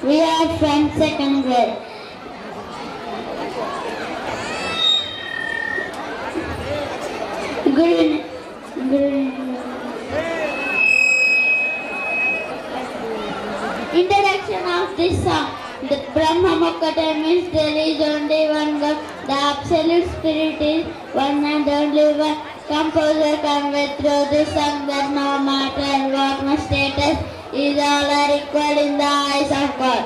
We are from second grade. Good introduction of this song. The Brahma Mokkate means there is only one God. The absolute spirit is one and only one. Composer convey through this song that no matter what my status is, all are equal in the eyes of God.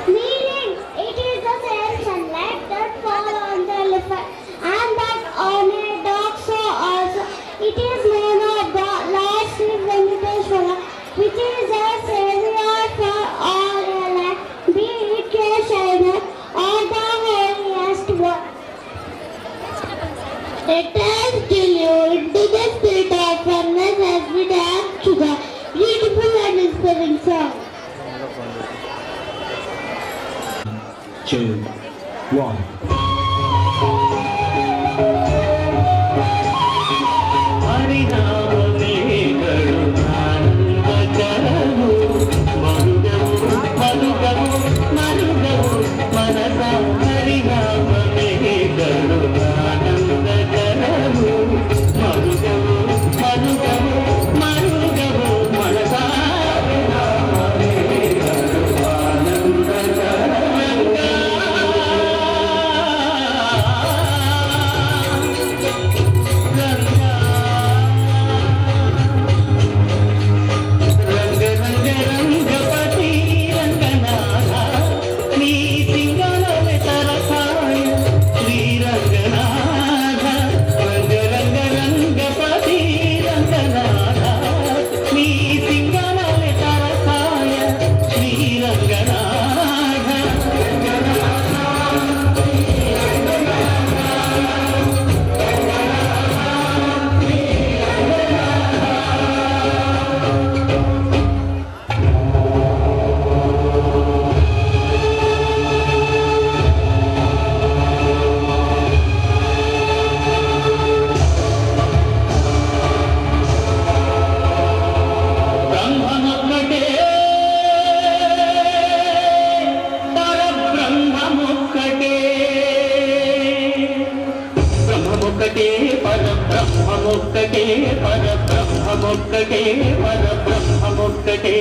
Meaning, it is the same sunlight that falls on the elephant and that on a dog, so also it is known of the Lord Sri Venkateshwara, which is a savior for all alike, be it Keshaina or the holiest one. Let us kill you into the spirit of oneness as we dance to the beautiful and inspiring song. 2, 1. పరబ్రహ్మమొక్కటే